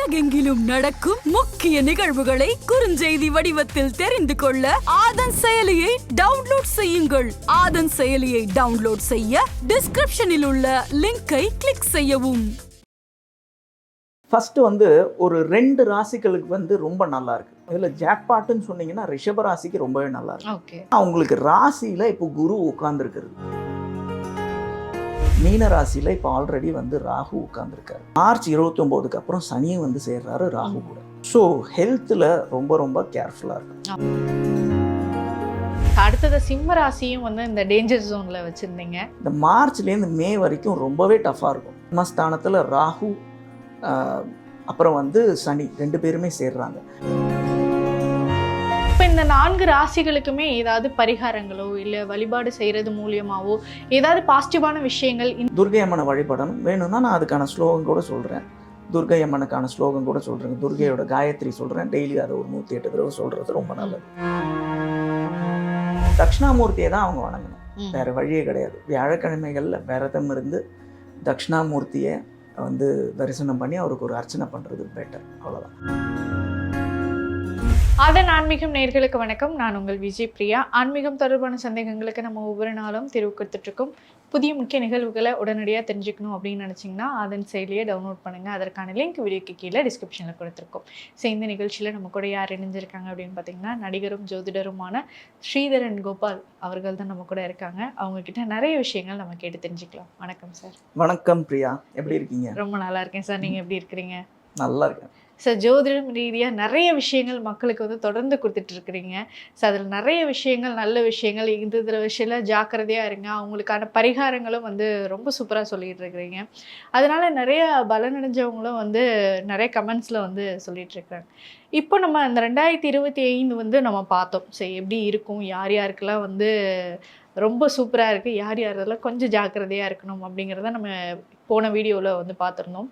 உலகெங்கிலும் நடக்கும் முக்கிய நிகழ்வுகளை குறுஞ்செய்தி வடிவத்தில் தெரிந்து கொள்ள ஆதன் செயலியை டவுன்லோட் செய்யுங்கள். ஆதன் செயலியை டவுன்லோட் செய்ய டிஸ்கிரிப்ஷனில் உள்ள லிங்கை கிளிக் செய்யவும். ஃபர்ஸ்ட் ஒரு 2 ராசிகளுக்கு ரொம்ப நல்லா இருக்கு. இதில் ஜாக்பாட்டுன்னு சொன்னீங்கன்னா ரிஷப ராசிக்கு ரொம்பவே நல்லா இருக்கு. அவங்களுக்கு ராசியில இப்போ குரு உட்கார்ந்துருக்கிறது. மீன ராசியில இப்போ ஆல்ரெடி ராகு உட்கார்ந்துருக்காரு. மார்ச் 29க்கு அப்புறம் சனியும் சேர்றாரு ராகு கூட. ஸோ ஹெல்த்தில் ரொம்ப ரொம்ப கேர்ஃபுல்லாக இருக்கும். அடுத்தது சிம்ம ராசியும் இந்த டேஞ்சர் ஜோன்ல வச்சிருந்தீங்க. இந்த மார்ச்லேருந்து மே வரைக்கும் ரொம்பவே டஃப்பாக இருக்கும். சிம்மஸ்தானத்தில் ராகு அப்புறம் சனி 2 பேருமே சேர்றாங்க. இப்போ இந்த 4 ராசிகளுக்குமே ஏதாவது பரிகாரங்களோ இல்லை வழிபாடு செய்கிறது மூலியமாவோ ஏதாவது பாசிட்டிவான விஷயங்கள்? துர்கை அம்மனை வழிபடணும் வேணும்னா நான் அதுக்கான ஸ்லோகம் கூட சொல்கிறேன். துர்கை அம்மனுக்கான ஸ்லோகம் கூட சொல்கிறேன். துர்கையோட காயத்ரி சொல்கிறேன். டெய்லி அதை ஒரு 108 தடவை சொல்கிறது ரொம்ப நல்லது. தட்சிணாமூர்த்தியை தான் அவங்க வணங்கணும், வேறு வழியே கிடையாது. வியாழக்கிழமைகளில் விரதம் இருந்து தட்சிணாமூர்த்தியை தரிசனம் பண்ணி அவருக்கு ஒரு அர்ச்சனை பண்ணுறது பெட்டர். அவ்வளோதான். அதன் ஆன்மீகம் நேயர்களுக்கு வணக்கம். நான் உங்கள் விஜய் பிரியா. ஆன்மீகம் தொடர்பான சந்தேகங்களுக்கு நம்ம ஒவ்வொரு நாளும் தீர்வு கொடுத்துட்ருக்கோம். புதிய முக்கிய நிகழ்வுகளை உடனடியாக தெரிஞ்சுக்கணும் அப்படின்னு நினச்சிங்கன்னா அதன் செயலியை டவுன்லோட் பண்ணுங்கள். அதற்கான லிங்க் வீடியோக்கு கீழே டிஸ்கிரிப்ஷனில் கொடுத்துருக்கோம். ஸோ இந்த நிகழ்ச்சியில் நம்ம கூட யார் இணைஞ்சிருக்காங்க அப்படின்னு பார்த்தீங்கன்னா நடிகரும் ஜோதிடருமான ஸ்ரீதரன் கோபால் அவர்கள் தான் நம்ம கூட இருக்காங்க. அவங்கக்கிட்ட நிறைய விஷயங்கள் நம்ம கேட்டு தெரிஞ்சுக்கலாம். வணக்கம் சார். வணக்கம் பிரியா, எப்படி இருக்கீங்க? ரொம்ப நல்லா இருக்கேன் சார். நீங்கள் எப்படி இருக்கிறீங்க? நல்லா இருக்கேன் சார். ஜோதிடம் ரீதியாக நிறைய விஷயங்கள் மக்களுக்கு தொடர்ந்து கொடுத்துட்டு இருக்கிறீங்க. ஸோ அதில் நிறைய விஷயங்கள், நல்ல விஷயங்கள், இந்த விஷயத்தில் ஜாக்கிரதையாக இருங்க, அவங்களுக்கான பரிகாரங்களும் ரொம்ப சூப்பராக சொல்லிகிட்டு இருக்கிறீங்க. அதனால் நிறைய பலனடைஞ்சவங்களும் நிறைய கமெண்ட்ஸில் சொல்லிகிட்டு இருக்கிறாங்க. இப்போ நம்ம இந்த 2025 நம்ம பார்த்தோம். ஸோ எப்படி இருக்கும், யார் யாருக்கெல்லாம் ரொம்ப சூப்பராக இருக்குது, யார் யாரெல்லாம் கொஞ்சம் ஜாக்கிரதையாக இருக்கணும் அப்படிங்கிறத நம்ம போன வீடியோவில் பார்த்துருந்தோம்.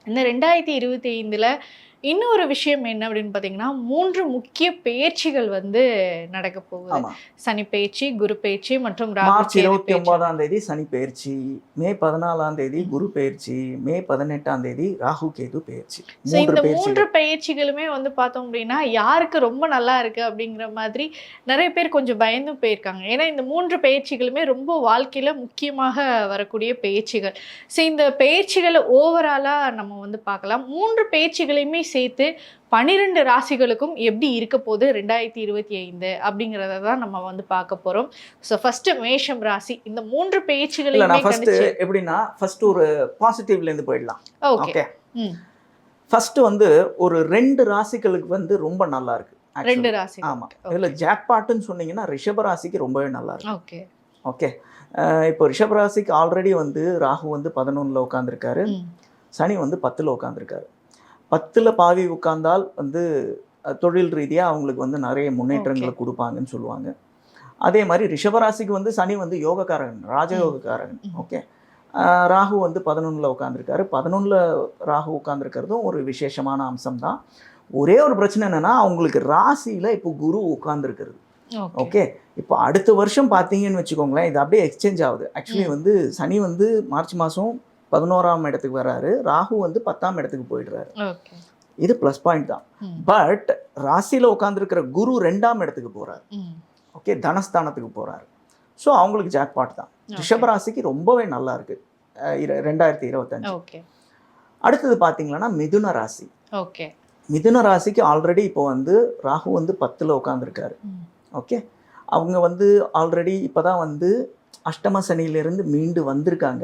இந்த 2025 இன்னொரு விஷயம் என்ன அப்படின்னு பார்த்தீங்கன்னா 3 முக்கிய பெயர்ச்சிகள் நடக்க போகுது. சனி பெயர்ச்சி, குரு பெயர்ச்சி மற்றும் மார்ச் 29ஆம் தேதி சனி பெயர்ச்சி, மே 14ஆம் தேதி குரு பெயர்ச்சி, மே 18ஆம் தேதி ராகு கேது பெயர்ச்சி. இந்த 3 பெயர்ச்சிகளுமே பார்த்தோம் அப்படின்னா யாருக்கு ரொம்ப நல்லா இருக்கு அப்படிங்கிற மாதிரி நிறைய பேர் கொஞ்சம் பயந்து போயிருக்காங்க. ஏன்னா இந்த 3 பெயர்ச்சிகளுமே ரொம்ப வாழ்க்கையில முக்கியமாக வரக்கூடிய பெயர்ச்சிகள். ஸோ இந்த பெயர்ச்சிகளை ஓவராலா நம்ம பார்க்கலாம். 3 பெயர்ச்சிகளையுமே சேர்த்து 12 ராசிகளுக்கும் எப்படி இருக்க போகுது 2025 அப்படிங்கிறத தான் நம்ம பார்க்க போறோம். ஸோ ஃபர்ஸ்ட் மேஷம் ராசி. இந்த 3 பெயர்ச்சிகளையுமே எப்படின்னா ஃபர்ஸ்ட் ஒரு பாசிட்டிவ்ல இருந்து போயிடலாம். ஓகே. ஃபர்ஸ்ட் ஒரு 2 ராசிகளுக்கு ரொம்ப நல்லா இருக்கு. 2 ராசி. ஆமா. இதுல ஜாக்பாட்டுன்னு சொன்னீங்கன்னா ரிஷப ராசிக்கு ரொம்பவே நல்லா இருக்கு. Okay okay. இப்போ ரிஷப ராசிக்கு ஆல்ரெடி ராகு 11ல உட்காந்துருக்காரு, சனி 10ல் உட்காந்துருக்காரு. 10ல் பாவி உட்கார்ந்தால் தொழில் ரீதியாக அவங்களுக்கு நிறைய முன்னேற்றங்களை கொடுப்பாங்கன்னு சொல்லுவாங்க. அதே மாதிரி ரிஷபராசிக்கு சனி யோகக்காரகன், ராஜயோகக்காரகன். ஓகே. ராகு 11ல் உட்காந்துருக்காரு. 11ல் ராகு உட்காந்துருக்கிறதும் ஒரு விசேஷமான அம்சம் தான். ஒரே ஒரு பிரச்சனை என்னென்னா அவங்களுக்கு ராசியில் இப்போ குரு உட்காந்துருக்கிறது. ஓகே. இப்போ அடுத்த வருஷம் பார்த்தீங்கன்னு வச்சுக்கோங்களேன், இது அப்படியே எக்ஸ்சேஞ்ச் ஆகுது. ஆக்சுவலி சனி மார்ச் மாதம் 11ஆம் இடத்துக்கு வர்றாரு, ராகு 10ஆம் இடத்துக்கு போயிடுறாரு. இது ப்ளஸ் பாயிண்ட் தான். பட் ராசியில் உட்காந்துருக்கிற குரு 2ஆம் இடத்துக்கு போறாரு. ஓகே, தனஸ்தானத்துக்கு போறாரு. ஸோ அவங்களுக்கு ஜாக்பாட் தான். ரிஷபராசிக்கு ரொம்பவே நல்லா இருக்கு 2025. அடுத்தது பார்த்தீங்கன்னா மிதுன ராசி. ஓகே. மிதுன ராசிக்கு ஆல்ரெடி இப்போ ராகு 10ல் உட்காந்துருக்காரு. ஓகே. அவங்க ஆல்ரெடி இப்போதான் அஷ்டம சனியிலேருந்து மீண்டு வந்திருக்காங்க.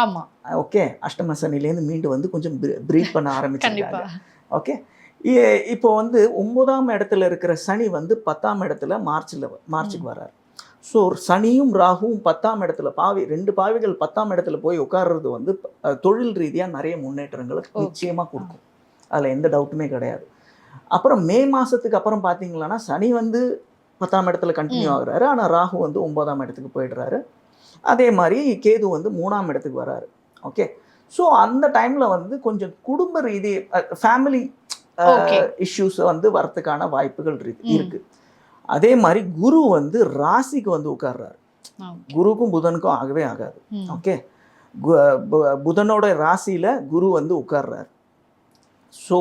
ஆமாம். ஓகே. அஷ்டம சனிலேருந்து மீண்டு கொஞ்சம் பிரீத் பண்ண ஆரம்பிச்சிருக்காங்க. ஓகே. இப்போ 9ஆம் இடத்துல இருக்கிற சனி 10ஆம் இடத்துல மார்ச்சுக்கு வர்றாரு. ஸோ சனியும் ராகுவும் 10ஆம் இடத்துல 2 பாவிகள் 10ஆம் இடத்துல போய் உட்கார்றது தொழில் ரீதியாக நிறைய முன்னேற்றங்களை நிச்சயமாக கொடுக்கும். அதில் எந்த டவுட்டுமே கிடையாது. அப்புறம் மே மாதத்துக்கு அப்புறம் பார்த்தீங்கன்னா சனி 10ஆம் இடத்துல கண்டினியூ ஆகுறாரு. ஆனால் ராகு 9ஆம் இடத்துக்கு போயிடுறாரு. அதே மாதிரி கேது 3ஆம் இடத்துக்கு வர்றாரு. ஓகே. ஸோ அந்த டைமில் கொஞ்சம் குடும்ப ரீதி ஃபேமிலி இஷ்யூஸ் வரத்துக்கான வாய்ப்புகள் இருக்கு. அதே மாதிரி குரு ராசிக்கு உட்கார்றாரு. குருக்கும் புதனுக்கும் ஆகவே ஆகாது. ஓகே. புதனோட ராசியில் குரு உட்கார்றாரு. ஸோ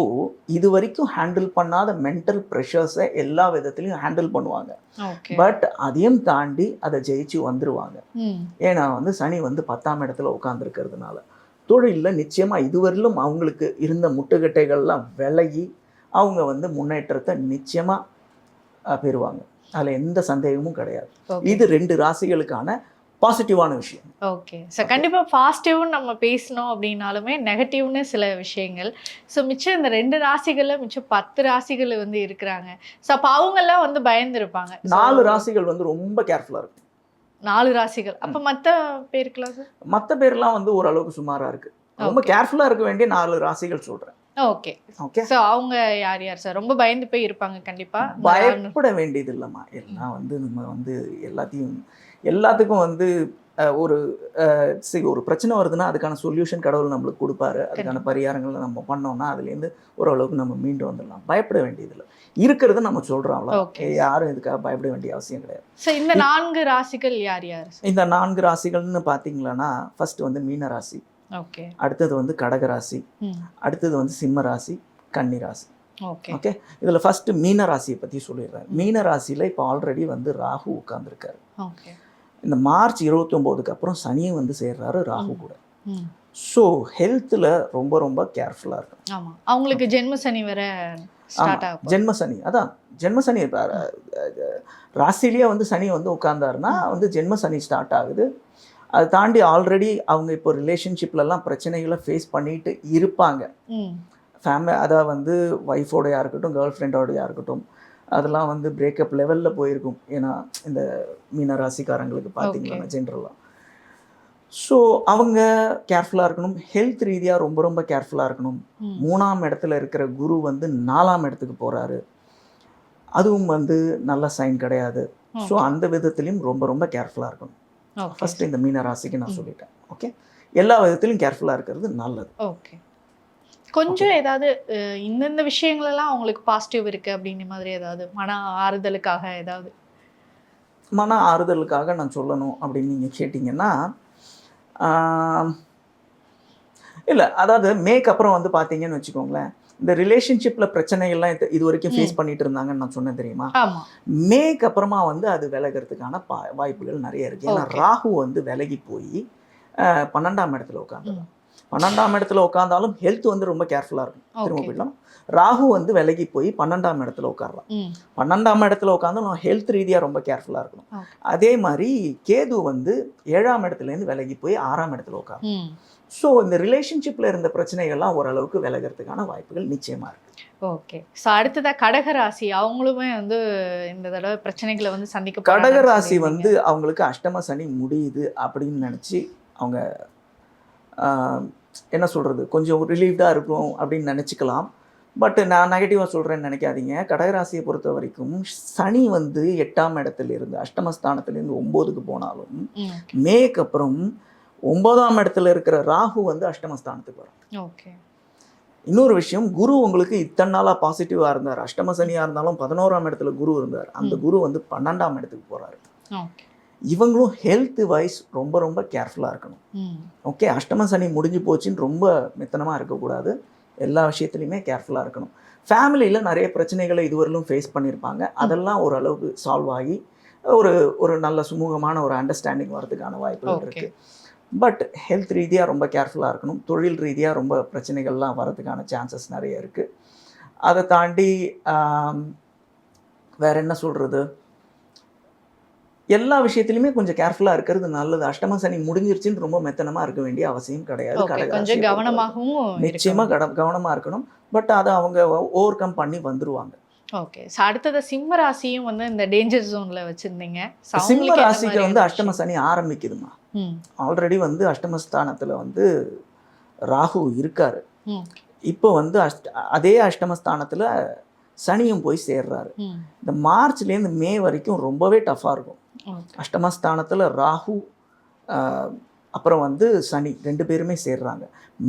இது வரைக்கும் ஹேண்டில் பண்ணாத மென்டல் ப்ரெஷர்ஸை எல்லா விதத்துலையும் ஹேண்டில் பண்ணுவாங்க. ஓகே. பட் அதையும் தாண்டி அதை ஜெயிச்சு வந்துருவாங்க. ம். ஏன்னா வந்து சனி வந்து 10ஆம் இடத்துல உட்காந்துருக்கிறதுனால தொழிலில் நிச்சயமாக இதுவரையிலும் அவங்களுக்கு இருந்த முட்டுக்கட்டைகள்லாம் விலகி அவங்க வந்து முன்னேற்றத்தை நிச்சயமாக பெறுவாங்க. அதில் எந்த சந்தேகமும் கிடையாது. Okay. இது 2 ராசிகளுக்கான பாசிட்டிவான விஷயம். ஓகே. ஸோ கண்டிப்பாக பாசிட்டிவ்னு நம்ம பேசணும் அப்படின்னாலுமே நெகட்டிவ்னு சில விஷயங்கள். ஸோ மிச்சம் இந்த 2 ராசிகளில் மிச்சம் 10 ராசிகள் வந்து இருக்கிறாங்க. ஸோ அப்போ அவங்கெல்லாம் வந்து பயந்துருப்பாங்க. 4 ராசிகள் வந்து ரொம்ப கேர்ஃபுல்லாக இருக்கும். 4 ராசிகள். அப்போ மற்ற பேருக்குலாம் சார்? மற்ற பேர்லாம் வந்து ஓரளவுக்கு சுமாராக இருக்குது. ரொம்ப கேர்ஃபுல்லாக இருக்க வேண்டிய 4 ராசிகள் சொல்கிறேன். ஓகே. ஓகே. ஸோ அவங்க யார் யார் சார்? ரொம்ப பயந்து போய் இருப்பாங்க கண்டிப்பாக. பயப்பட வேண்டியது இல்லைம்மா. எல்லாம் வந்து நம்ம வந்து எல்லாத்துக்கும் வந்து ஒரு பிரச்சனை வருதுன்னா அதுக்கான சொல்யூஷன் கடவுள் நம்மளுக்கு கொடுப்பாரு. அதுக்கான பரிகாரங்களை நம்ம பண்ணோம்னா அதுலேருந்து ஓரளவுக்கு நம்ம மீண்டு வந்துடலாம். பயப்பட வேண்டியதில்லை. இருக்கிறத நம்ம சொல்கிறோம். அவ்வளோ. யாரும் இதுக்காக பயப்பட வேண்டிய அவசியம் கிடையாது. ஸோ இந்த 4 ராசிகள் யார் யார்? இந்த 4 ராசிகள்னு பார்த்தீங்களன்னா ஃபர்ஸ்ட் வந்து மீன ராசி, ஓகே, அடுத்தது வந்து கடக ராசி, அடுத்தது வந்து சிம்ம ராசி, கன்னி ராசி. ஓகே. ஓகே. இதில் ஃபஸ்ட்டு மீன ராசியை பற்றி சொல்லிடுறேன். மீன ராசியில் இப்போ ஆல்ரெடி வந்து ராகு உட்காந்துருக்காரு. ஓகே. இந்த மார்ச் 29க்கு அப்புறம் சனியும் வந்து சேர்றாரு ராகு கூட. ஸோ ஹெல்த்தில் ரொம்ப ரொம்ப கேர்ஃபுல்லாக இருக்கும். ஆமாம், அவங்களுக்கு ஜென்ம சனி வேற ஸ்டார்ட் ஆகும். ஜென்ம சனி, அதான் ஜென்ம சனி. இப்போ ராசிலேயே வந்து சனி வந்து உட்கார்ந்தாருன்னா வந்து ஜென்ம சனி ஸ்டார்ட் ஆகுது. அதை தாண்டி ஆல்ரெடி அவங்க இப்போ ரிலேஷன்ஷிப்லலாம் பிரச்சனைகளை ஃபேஸ் பண்ணிட்டு இருப்பாங்க. ஃபேமிலி, அதாவது வந்து ஒய்ஃபோடையா இருக்கட்டும், கேர்ள் ஃப்ரெண்டோடையா இருக்கட்டும், அதெல்லாம் வந்து பிரேக்கப் லெவலில் போயிருக்கும். ஏன்னா இந்த மீன ராசிக்காரங்களுக்கு பார்த்தீங்கன்னா ஜென்ரலாக. ஸோ அவங்க கேர்ஃபுல்லாக இருக்கணும். ஹெல்த் ரீதியாக ரொம்ப ரொம்ப கேர்ஃபுல்லாக இருக்கணும். 3ஆம் இடத்துல இருக்கிற குரு வந்து 4ஆம் இடத்துக்கு போகிறாரு. அதுவும் வந்து நல்ல சைன் கிடையாது. ஸோ அந்த விதத்துலையும் ரொம்ப ரொம்ப கேர்ஃபுல்லாக இருக்கணும். ஃபர்ஸ்ட் இந்த மீன ராசிக்கு நான் சொல்லிட்டேன். ஓகே. எல்லா விதத்திலையும் கேர்ஃபுல்லாக இருக்கிறது நல்லது. ஓகே. கொஞ்சம் ஏதாவது இந்தந்த விஷயங்களெல்லாம் அவங்களுக்கு பாசிட்டிவ் இருக்குது அப்படின்ற மாதிரி ஏதாவது மன ஆறுதலுக்காக ஏதாவது? மன ஆறுதலுக்காக நான் சொல்லணும் அப்படின்னு நீங்கள் கேட்டிங்கன்னா, இல்லை, அதாவது மேக்கு அப்புறம் வந்து பார்த்தீங்கன்னு வச்சுக்கோங்களேன், இந்த ரிலேஷன்ஷிப்பில் பிரச்சனைகள்லாம் இது வரைக்கும் ஃபேஸ் பண்ணிட்டு இருந்தாங்கன்னு நான் சொன்னேன் தெரியுமா? மேக்கு அப்புறமா வந்து அது விலகிறதுக்கான வாய்ப்புகள் நிறைய இருக்குது. ஏன்னா ராகு வந்து விலகி போய் 12ஆம் இடத்துல உட்காந்துடும். 12ஆம் இடத்துல உட்காந்தாலும் ஹெல்த் வந்து ரொம்ப கேர்ஃபுல்லாக இருக்கும். திரும்ப போயிடலாம். ராகு வந்து விலகி போய் 12ஆம் இடத்துல உட்காரலாம். 12ஆம் இடத்துல உட்காந்தாலும் ஹெல்த் ரீதியாக ரொம்ப கேர்ஃபுல்லாக இருக்கணும். அதே மாதிரி கேது வந்து 7ஆம் இடத்துலேருந்து விலகி போய் 6ஆம் இடத்துல உட்காரலாம். ஸோ இந்த ரிலேஷன்ஷிப்பில் இருந்த பிரச்சனைகள்லாம் ஓரளவுக்கு விலகிறதுக்கான வாய்ப்புகள் நிச்சயமாக இருக்குது. ஓகே. ஸோ அடுத்ததாக கடகராசி, அவங்களுமே வந்து இந்த தடவை பிரச்சனைகளை வந்து சந்திக்க. கடகராசி வந்து அவங்களுக்கு அஷ்டம சனி முடியுது அப்படின்னு நினச்சி அவங்க என்ன சொல்கிறது, கொஞ்சம் ரிலீவ்டாக இருக்கும் அப்படின்னு நினச்சிக்கலாம். பட் நான் நெகட்டிவாக சொல்கிறேன்னு நினைக்காதீங்க. கடகராசியை பொறுத்த வரைக்கும் சனி வந்து 8ஆம் இடத்துலேருந்து அஷ்டமஸ்தானத்துலேருந்து 9க்கு போனாலும் மேக்கு அப்புறம் 9ஆம் இடத்துல இருக்கிற ராகு வந்து அஷ்டமஸ்தானத்துக்கு வரும். ஓகே. இன்னொரு விஷயம், குரு உங்களுக்கு இத்தனை நாளாக பாசிட்டிவாக இருந்தார். அஷ்டம சனியாக இருந்தாலும் 11ஆம் இடத்துல குரு இருந்தார். அந்த குரு வந்து 12ஆம் இடத்துக்கு போகிறாரு. இவங்களும் ஹெல்த் வைஸ் ரொம்ப ரொம்ப கேர்ஃபுல்லாக இருக்கணும். ஓகே. அஷ்டம சனி முடிஞ்சு போச்சுன்னு ரொம்ப மெத்தனமாக இருக்கக்கூடாது. எல்லா விஷயத்துலையுமே கேர்ஃபுல்லாக இருக்கணும். ஃபேமிலியில் நிறைய பிரச்சனைகளை இதுவரையிலும் ஃபேஸ் பண்ணியிருப்பாங்க. அதெல்லாம் ஓரளவுக்கு சால்வ் ஆகி ஒரு நல்ல சுமூகமான ஒரு அண்டர்ஸ்டாண்டிங் வரதுக்கான வாய்ப்புகள் இருக்குது. பட் ஹெல்த் ரீதியாக ரொம்ப கேர்ஃபுல்லாக இருக்கணும். தொழில் ரீதியாக ரொம்ப பிரச்சனைகள்லாம் வரதுக்கான சான்சஸ் நிறைய இருக்குது. அதை தாண்டி வேற என்ன சொல்கிறது, எல்லா விஷயத்துலையுமே கொஞ்சம் கேர்ஃபுல்லாக இருக்கிறது நல்லது. அஷ்டம சனி முடிஞ்சிருச்சுன்னு ரொம்ப மெத்தனமாக இருக்க வேண்டிய அவசியம் கிடையாது. கொஞ்சம் கவனமாகவும் நிச்சயமாக கவனமாக இருக்கணும். பட் அதை அவங்க ஓவர் கம் பண்ணி வந்துருவாங்க. ஓகே. ஸோ அடுத்தது சிம்ம ராசியும் வந்து இந்த டேஞ்சர் ஜோனில் வச்சுருந்தீங்க. சிம்ம ராசிக்கு வந்து அஷ்டம சனி ஆரம்பிக்குதுமா. ஆல்ரெடி வந்து அஷ்டமஸ்தானத்தில் வந்து ராகு இருக்காரு. இப்போ வந்து அதே அஷ்டமஸ்தானத்தில் சனியும் போய் சேர்றாரு. இந்த மார்ச்லேருந்து மே வரைக்கும் ரொம்பவே டஃப்பாக இருக்கும். அஷ்டமஸ்தானத்தில் ராகு அப்புறம் வந்து சனி 2 பேருமே சேர்றாங்க.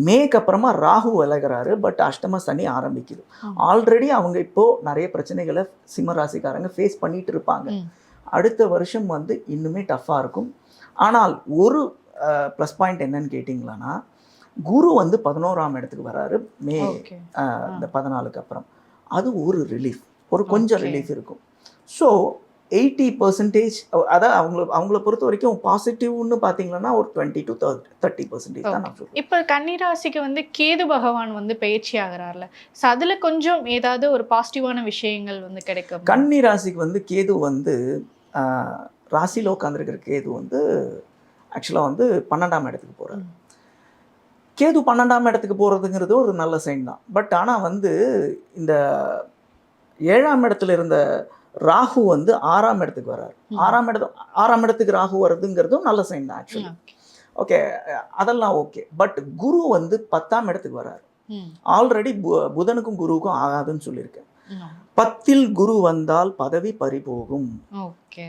மேக்கு அப்புறமா ராகு விலகிறாரு. பட் அஷ்டம சனி ஆரம்பிக்குது. ஆல்ரெடி அவங்க இப்போது நிறைய பிரச்சனைகளை சிம்ம ராசிக்காரங்க ஃபேஸ் பண்ணிட்டு இருப்பாங்க. அடுத்த வருஷம் வந்து இன்னுமே டஃப்பாக இருக்கும். ஆனால் ஒரு ப்ளஸ் பாயிண்ட் என்னன்னு கேட்டிங்களான்னா, குரு வந்து 11ஆம் இடத்துக்கு வராரு மே ஓகே இந்த 14க்கு அப்புறம். அது ஒரு ரிலீஃப், ஒரு கொஞ்சம் Okay. ரிலீஃப் இருக்கும். ஸோ 80% அதான் அவங்கள பொறுத்த வரைக்கும் பாசிட்டிவ்னு பார்த்தீங்கன்னா ஒரு 20 to 30% தான் நான் சொல்லுவேன். இப்போ கன்னிராசிக்கு வந்து கேது பகவான் வந்து பயிற்சி ஆகிறார்ல, ஸோ அதில் கொஞ்சம் ஏதாவது ஒரு பாசிட்டிவான விஷயங்கள் வந்து கிடைக்கும். கன்னி ராசிக்கு வந்து கேது வந்து ராசியில் உட்காந்துருக்கிற கேது வந்து ஆக்சுவலாக வந்து 12ஆம் இடத்துக்கு போகிறார். கேது 12ஆம் இடத்துக்கு போகிறதுங்கிறது ஒரு நல்ல சைன் தான். பட் ஆனால் வந்து இந்த 7ஆம் இடத்துல இருந்த ராகு வந்து 6ஆம் இடத்துக்கு வர்றாரு. 6ஆம் இடத்துக்கு ராகு வர்றதுங்கிறதும் நல்ல சைன் தான் ஆக்சுவலி. ஓகே, அதெல்லாம் ஓகே. பட் குரு வந்து 10ஆம் இடத்துக்கு வர்றாரு. ஆல்ரெடி புதனுக்கும் குருவுக்கும் ஆகாதுன்னு சொல்லியிருக்கேன். 10இல் குரு வந்தால் பதவி பறிபோகும். ஓகே,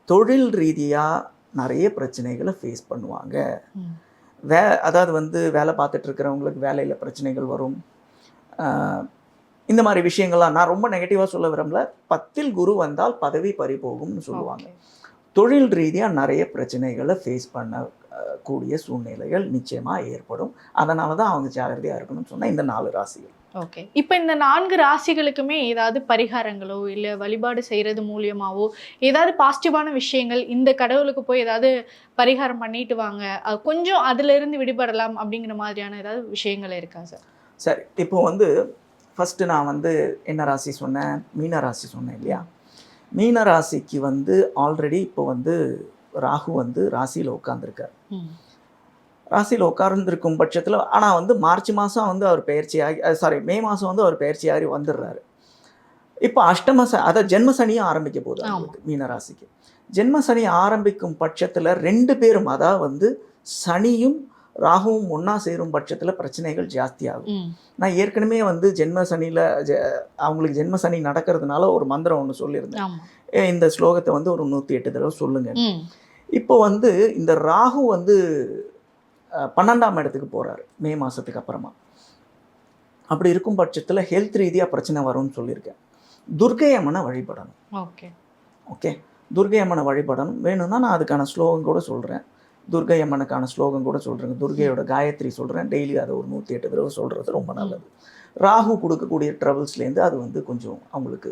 தொழில் ரீதியாக நிறைய பிரச்சனைகளை ஃபேஸ் பண்ணுவாங்க. அதாவது வந்து வேலை பார்த்துட்டு இருக்கிறவங்களுக்கு வேலையில் பிரச்சனைகள் வரும். இந்த மாதிரி விஷயங்கள்லாம் நான் ரொம்ப நெகட்டிவாக சொல்ல விரும்பல. 10இல் குரு வந்தால் பதவி பறிபோகும்னு சொல்லுவாங்க. தொழில் ரீதியாக நிறைய பிரச்சனைகளை ஃபேஸ் பண்ணக்கூடிய சூழ்நிலைகள் நிச்சயமாக ஏற்படும். அதனால தான் அவங்க ஜாகிரதையாக இருக்கணும்னு சொன்னால் இந்த 4 ராசிகள். ஓகே, இப்போ இந்த 4 ராசிகளுக்குமே ஏதாவது பரிகாரங்களோ இல்லை வழிபாடு செய்கிறது மூலியமாவோ ஏதாவது பாசிட்டிவான விஷயங்கள், இந்த கடவுளுக்கு போய் ஏதாவது பரிகாரம் பண்ணிட்டு வாங்க, கொஞ்சம் அதிலிருந்து விடுபடலாம் அப்படிங்கிற மாதிரியான ஏதாவது விஷயங்கள் இருக்கா சார்? சரி, இப்போ வந்து ஃபஸ்ட்டு நான் வந்து என்ன ராசி சொன்னேன், மீன ராசி சொன்னேன் இல்லையா? மீன ராசிக்கு வந்து ஆல்ரெடி இப்போ வந்து ராகு வந்து ராசியில் உட்காந்துருக்கார். ராசியில் உட்கார்ந்துருக்கும் பட்சத்தில் ஆனால் வந்து மார்ச் மாதம் வந்து அவர் பயிற்சியாகி மே மாதம் வந்து அவர் பயிற்சியாகி வந்துடுறாரு. இப்போ அதாவது ஜென்ம சனியும் ஆரம்பிக்க போகுது அவங்களுக்கு மீனராசிக்கு. ஜென்ம சனி ஆரம்பிக்கும் பட்சத்தில் 2 பேரும் அதாவது வந்து சனியும் ராகுவும் ஒன்றா சேரும் பட்சத்தில் பிரச்சனைகள் ஜாஸ்தியாகும். நான் ஏற்கனவே வந்து ஜென்ம சனியில் அவங்களுக்கு ஜென்ம சனி நடக்கிறதுனால ஒரு மந்திரம் ஒன்று சொல்லியிருந்தேன். இந்த ஸ்லோகத்தை வந்து ஒரு 108 தடவை சொல்லுங்க. இப்போ வந்து இந்த ராகு வந்து 12ஆம் இடத்துக்கு போகிறாரு மே மாதத்துக்கு அப்புறமா. அப்படி இருக்கும் பட்சத்தில் ஹெல்த் ரீதியாக பிரச்சனை வரும்னு சொல்லியிருக்கேன். துர்க்கை அம்மனை வழிபடணும். ஓகே, துர்க்கை அம்மனை வழிபடணும். வேணும்னா நான் அதுக்கான ஸ்லோகம் கூட சொல்கிறேன். துர்க்கை அம்மனுக்கான ஸ்லோகம் கூட சொல்கிறேங்க. துர்க்கையோட காயத்ரி சொல்கிறேன். டெய்லி அதை ஒரு 108 தடவை சொல்கிறது ரொம்ப நல்லது. ராகு கொடுக்கக்கூடிய ட்ரபிள்ஸ்லேருந்து அது வந்து கொஞ்சம் அவங்களுக்கு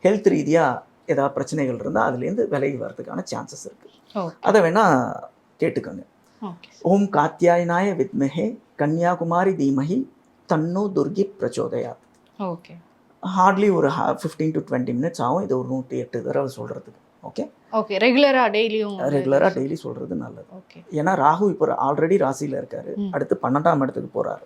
ஹெல்த் ரீதியாக ஏதாவது பிரச்சனைகள் இருந்தால் அதுலேருந்து விலகி வர்றதுக்கான சான்சஸ் இருக்குது. அதை வேணால் கேட்டுக்கோங்க. ஓம் காத்யாயனாய வித்மஹே கன்யாகுமாரி தீமஹி தன்னோ துர்கி பிரச்சோதயாத். ஓகே, ஹார்ட்லி ஒரு 15 to 20 minutes ஆகும் இது ஒரு 108 தடவை சொல்கிறதுக்கு. ஓகே ஓகே, ரெகுலராக டெய்லி சொல்கிறது நல்லது. ஓகே, ஏன்னா ராகு இப்போ ஆல்ரெடி ராசியில் இருக்காரு. அடுத்து 12ஆம் இடத்துக்கு போகிறாரு.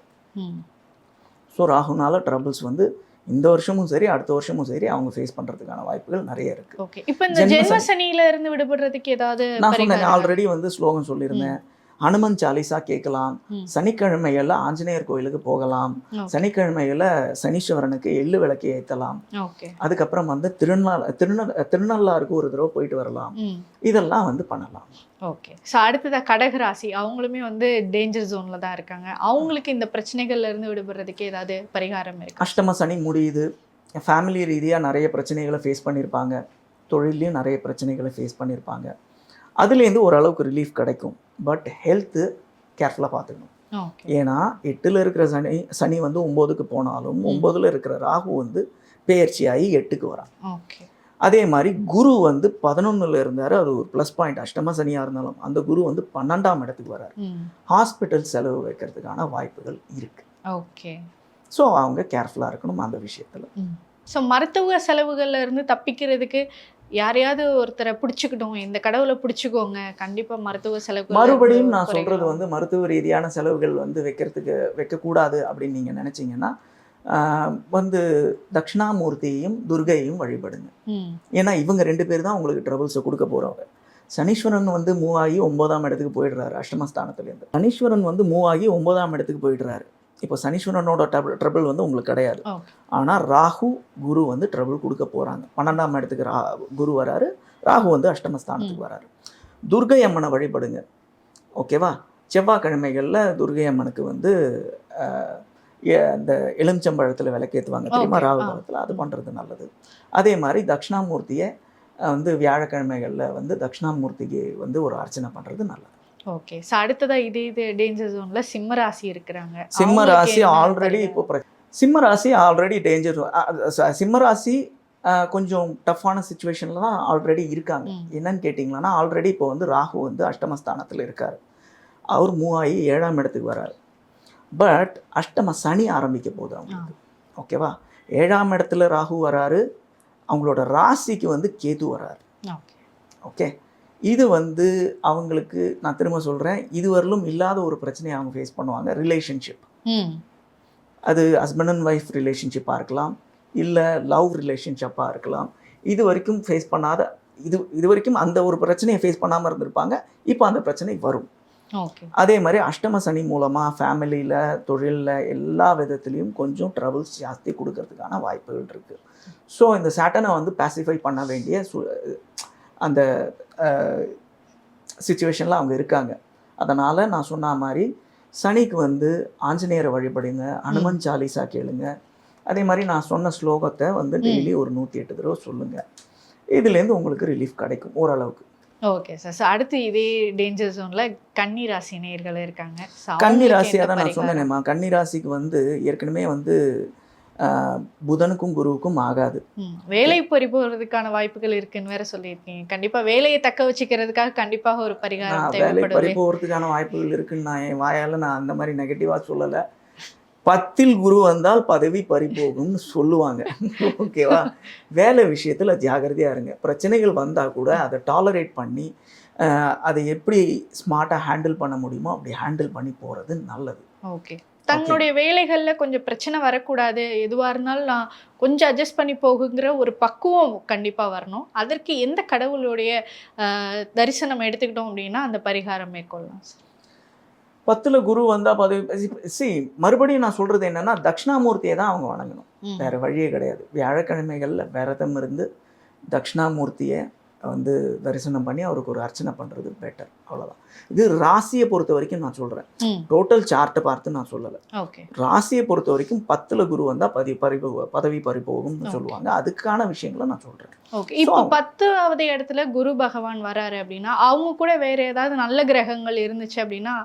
ஸோ ராகுனால ட்ரபிள்ஸ் வந்து இந்த வருஷமும் சரி அடுத்த வருஷமும் சரி அவங்க ஃபேஸ் பண்ணுறதுக்கான வாய்ப்புகள் நிறைய இருக்குது. ஓகே, இப்போ இந்த ஜென்ம சனியில இருந்து விடுபடுறதுக்கு ஏதாவது நான் சொன்னேன் ஆல்ரெடி வந்து ஸ்லோகம் சொல்லியிருந்தேன். ஹனுமன் சாலிசா கேட்கலாம். சனிக்கிழமைகளில் ஆஞ்சநேயர் கோயிலுக்கு போகலாம். சனிக்கிழமைகளில் சனீஸ்வரனுக்கு எள்ளு விளக்கு ஏற்றலாம். அதுக்கப்புறம் வந்து திருநள்ளாருக்கு ஒரு தடவை போயிட்டு வரலாம். இதெல்லாம் வந்து பண்ணலாம். ஓகே, ஸோ அடுத்ததாக கடகராசி, அவங்களுமே வந்து டேஞ்சர் ஜோனில் தான் இருக்காங்க. அவங்களுக்கு இந்த பிரச்சனைகள்ல இருந்து விடுபடுறதுக்கு ஏதாவது பரிகாரம் இருக்கு? அஷ்டம சனி முடியுது. ஃபேமிலி ரீதியாக நிறைய பிரச்சனைகளை ஃபேஸ் பண்ணியிருப்பாங்க. தொழிலையும் நிறைய பிரச்சனைகளை ஃபேஸ் பண்ணியிருப்பாங்க. அதுலேருந்து ஓரளவுக்கு ரிலீஃப் கிடைக்கும். பட் ஹெல்த்து கேர்ஃபுல்லாக பார்த்துக்கணும். ஏன்னா 8ல் இருக்கிற சனி வந்து 9க்கு போனாலும் 9ல் இருக்கிற ராகு வந்து பெயர்ச்சியாகி 8க்கு வரான். அதே மாதிரி குரு வந்து 11ல் இருந்தார். அது ஒரு ப்ளஸ் பாயிண்ட். அஷ்டம சனியாக இருந்தாலும் அந்த குரு வந்து 12ஆம் இடத்துக்கு வரார். ஹாஸ்பிட்டல் செலவு வைக்கிறதுக்கான வாய்ப்புகள் இருக்குது. ஓகே, ஸோ அவங்க கேர்ஃபுல்லாக இருக்கணும் அந்த விஷயத்தில். ஸோ மருத்துவ செலவுகள்ல இருந்து தப்பிக்கிறதுக்கு யாரையாவது ஒருத்தரை பிடிச்சிக்கிட்டோம், இந்த கடவுளை பிடிச்சிக்கோங்க, கண்டிப்பாக மருத்துவ செலவு. மறுபடியும் நான் சொல்கிறது வந்து மருத்துவ ரீதியான செலவுகள் வந்து வைக்கக்கூடாது அப்படின்னு நீங்கள் நினச்சிங்கன்னா வந்து தட்சிணாமூர்த்தியையும் துர்கையையும் வழிபடுங்க. ஏன்னா இவங்க 2 பேர் தான் உங்களுக்கு ட்ரபிள்ஸை கொடுக்க போகிறவங்க. சனீஸ்வரன் வந்து மூவ் ஆகி 9ஆம் இடத்துக்கு போயிடுறாரு அஷ்டமஸ்தானத்துலேருந்து. சனீஸ்வரன் வந்து மூவ் ஆகி 9ஆம் இடத்துக்கு போயிடுறாரு. இப்போ சனீஸ்வரனோட ட்ரபிள் வந்து உங்களுக்கு கிடையாது. ஆனால் ராகு குரு வந்து ட்ரபிள் கொடுக்க போகிறாங்க. 12ஆம் இடத்துக்கு குரு வராரு, ராகு வந்து அஷ்டமஸ்தானத்துக்கு வராரு. துர்கை அம்மனை வழிபடுங்க. ஓகேவா? செவ்வாய்க்கிழமைகளில் துர்கை அம்மனுக்கு வந்து இந்த எலுமிச்சம்பழத்தில் விளக்கேற்றுவாங்க தெரியுமா, ராகு காலத்தில். அது பண்ணுறது நல்லது. அதே மாதிரி தட்சிணாமூர்த்தியை வந்து வியாழக்கிழமைகளில் வந்து தட்சிணாமூர்த்திக்கு வந்து ஒரு அர்ச்சனை பண்ணுறது நல்லது. ஓகே. ஸோ அடுத்ததா இதே டேஞ்சர் ஜோன்ல சிம்ம ராசி இருக்கிறாங்க. சிம்ம அவங்களுக்கு ராசி என்ன ஆல்ரெடி பரிகாரம்? இப்போ சிம்ம ராசி ஆல்ரெடி டேஞ்சர். சிம்ம ராசி கொஞ்சம் டஃப்பான சுச்சுவேஷனில் தான் ஆல்ரெடி இருக்காங்க. என்னன்னு கேட்டிங்கன்னா, ஆல்ரெடி இப்போ வந்து ராகு வந்து அஷ்டமஸ்தானத்தில் இருக்கார். அவர் மூவ் ஆகி 7ஆம் இடத்துக்கு வராரு. பட் அஷ்டம சனி ஆரம்பிக்க போகுது அவங்களுக்கு. ஓகேவா? 7ஆம் இடத்துல ராகு வராரு, அவங்களோட ராசிக்கு வந்து கேது வராரு. ஓகே, இது வந்து அவங்களுக்கு நான் திரும்ப சொல்கிறேன், இதுவரையிலும் இல்லாத ஒரு பிரச்சனையை அவங்க ஃபேஸ் பண்ணுவாங்க. ரிலேஷன்ஷிப், அது ஹஸ்பண்ட் அண்ட் ஒய்ஃப் ரிலேஷன்ஷிப்பாக இருக்கலாம், இல்லை லவ் ரிலேஷன்ஷிப்பாக இருக்கலாம். இது வரைக்கும் ஃபேஸ் பண்ணாத இது வரைக்கும் அந்த ஒரு பிரச்சனையை ஃபேஸ் பண்ணாமல் இருந்திருப்பாங்க. இப்போ அந்த பிரச்சனை வரும். அதே மாதிரி அஷ்டம சனி மூலமாக ஃபேமிலியில், தொழிலில், எல்லா விதத்துலேயும் கொஞ்சம் ட்ரபிள்ஸ் ஜாஸ்தி கொடுக்கறதுக்கான வாய்ப்புகள் இருக்குது. ஸோ இந்த சேட்டனை வந்து பேசிஃபை பண்ண வேண்டிய அந்த சுச்சுவேஷனில் அவங்க இருக்காங்க. அதனால் நான் சொன்ன மாதிரி சனிக்கு வந்து ஆஞ்சநேயரை வழிபடுங்க, ஹனுமன் சாலிசா கேளுங்க. அதே மாதிரி நான் சொன்ன ஸ்லோகத்தை வந்து டெய்லி ஒரு 108 தடவை சொல்லுங்கள். இதுலேருந்து உங்களுக்கு ரிலீஃப் கிடைக்கும் ஓரளவுக்கு. Okay sir. ஸோ அடுத்து இதே டேஞ்சர் ஜோனில் கன்னி ராசி நேயர்கள் இருக்காங்க. கன்னி ராசி அதான் நான் சொன்னேனேம்மா, கன்னி ராசிக்கு வந்து ஏற்கனவே வந்து புதனுக்கும் குருவுக்கும் ஆகாது. வேலை பறி போகிறதுக்கான வாய்ப்புகள் இருக்குன்னு வேற சொல்லியிருக்கீங்க. கண்டிப்பா வேலையை தக்க வச்சுக்கிறதுக்காக கண்டிப்பாக ஒரு பரிகாரம் வேலை பறி போகிறதுக்கான வாய்ப்புகள் இருக்குன்னு நான் என் வாயால் நான் அந்த மாதிரி நெகட்டிவாக சொல்லலை. 10ல் குரு வந்தால் பதவி பறி போகும்னு சொல்லுவாங்க. ஓகேவா? வேலை விஷயத்தில் ஜாகிரதையாக இருங்க. பிரச்சனைகள் வந்தால் கூட அதை டாலரேட் பண்ணி அதை எப்படி ஸ்மார்ட்டாக ஹேண்டில் பண்ண முடியுமோ அப்படி ஹேண்டில் பண்ணி போகிறது நல்லது. ஓகே. தன்னுடைய வேலைகளில் கொஞ்சம் பிரச்சனை வரக்கூடாது, எதுவாக இருந்தாலும் நான் கொஞ்சம் அட்ஜஸ்ட் பண்ணி போகுங்கிற ஒரு பக்குவம் கண்டிப்பாக வரணும். அதற்கு எந்த கடவுளுடைய தரிசனம் எடுத்துக்கிட்டோம் அப்படின்னா அந்த பரிகாரம் மேற்கொள்ளலாம் சார்? 10ல் குரு வந்தால் பதவி மறுபடியும் நான் சொல்கிறது என்னென்னா, தட்சிணாமூர்த்தியை தான் அவங்க வணங்கணும். வேறு வழியே கிடையாது. வியாழக்கிழமைகளில் விரதம் இருந்து தட்சிணாமூர்த்தியை வந்து தரிசனம் பண்ணி அவருக்கு ஒரு அர்ச்சனை பண்ணுறது பெட்டர். அவ்வளோதான். இது ராசியை பொறுத்த வரைக்கும் நான் சொல்கிறேன், டோட்டல் சார்ட்டை பார்த்து நான் சொல்லலை. ராசியை பொறுத்த வரைக்கும் 10ல் குரு வந்தால் பதவி பறிபோகும்னு சொல்லுவாங்க. அதுக்கான விஷயங்களை நான் சொல்கிறேன். ஓகே. இப்போ 10வது இடத்துல குரு பகவான் வராரு அப்படின்னா அவங்க கூட வேற ஏதாவது நல்ல கிரகங்கள் இருந்துச்சு அப்படின்னா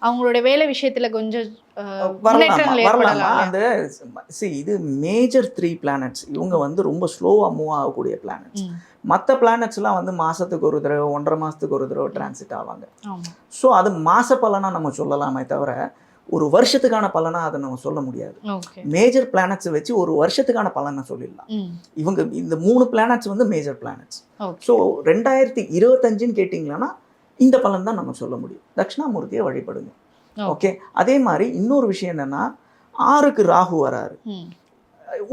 அவங்களுடைய வேலை விஷயத்துல கொஞ்சம் வரலாமா? அந்த இது மேஜர் 3 பிளானட்ஸ். இவங்க வந்து ரொம்ப ஸ்லோவாக மூவ் ஆகக்கூடிய பிளானட்ஸ். மற்ற பிளானட்ஸ்லாம் வந்து மாதத்துக்கு ஒரு தடவை, 1.5 மாதத்துக்கு ஒரு தடவை டிரான்சிட் ஆவாங்க. ஸோ அது மாத பலனாக நம்ம சொல்லலாமே தவிர ஒரு வருஷத்துக்கான பலனாக அதை நம்ம சொல்ல முடியாது. மேஜர் பிளானட்ஸை வச்சு ஒரு வருஷத்துக்கான பலனை சொல்லிடலாம். இவங்க இந்த 3 பிளானட்ஸ் வந்து மேஜர் பிளானட்ஸ். ஸோ 2025ன்னு கேட்டிங்களன்னா இந்த பலன் தான் நம்ம சொல்ல முடியும். தட்சிணாமூர்த்தியை வழிபடுங்க. ஓகே. அதே மாதிரி இன்னொரு விஷயம் என்னென்னா, 6க்கு ராகு வராரு.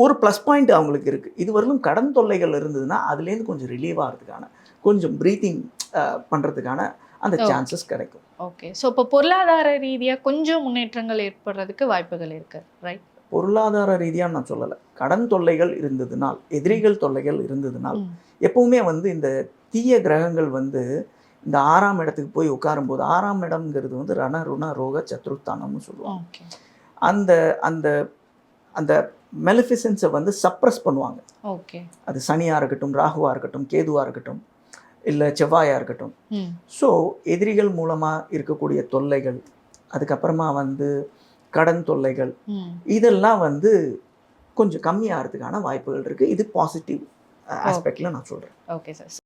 ஒரு ப்ளஸ் பாயிண்ட் அவங்களுக்கு இருக்குது. இதுவரையிலும் கடன் தொல்லைகள் இருந்ததுன்னா அதுலேருந்து கொஞ்சம் ரிலீவ் ஆகிறதுக்கான, கொஞ்சம் ப்ரீத்திங் பண்ணுறதுக்கான அந்த சான்சஸ் கிடைக்கும். ஓகே. ஸோ இப்போ பொருளாதார ரீதியாக கொஞ்சம் முன்னேற்றங்கள் ஏற்படுறதுக்கு வாய்ப்புகள் இருக்குது, ரைட்? பொருளாதார ரீதியாக நான் சொல்லலை. கடன் தொல்லைகள் இருந்ததுனால், எதிரிகள் தொல்லைகள் இருந்ததுனால், எப்பவுமே வந்து இந்த தீய கிரகங்கள் வந்து இந்த 6ஆம் இடத்துக்கு போய் உட்காரும்போது, 6ஆம் இடம்ங்கிறது வந்து ரண ருண ரோக சத்ருஸ்தானம்னு சொல்லுவாங்க. அந்த அந்த அந்த மெலிஃபிசன்ஸை வந்து சப்ரஸ் பண்ணுவாங்க. ஓகே. அது சனியாக இருக்கட்டும், ராகுவாக இருக்கட்டும், கேதுவாக இருக்கட்டும், இல்லை செவ்வாயாக இருக்கட்டும். ஸோ எதிரிகள் மூலமாக இருக்கக்கூடிய தொல்லைகள், அதுக்கப்புறமா வந்து கடன் தொல்லைகள், இதெல்லாம் வந்து கொஞ்சம் கம்மியாகிறதுக்கான வாய்ப்புகள் இருக்குது. இது பாசிட்டிவ் ஆஸ்பெக்டில் நான் சொல்கிறேன். Okay sir.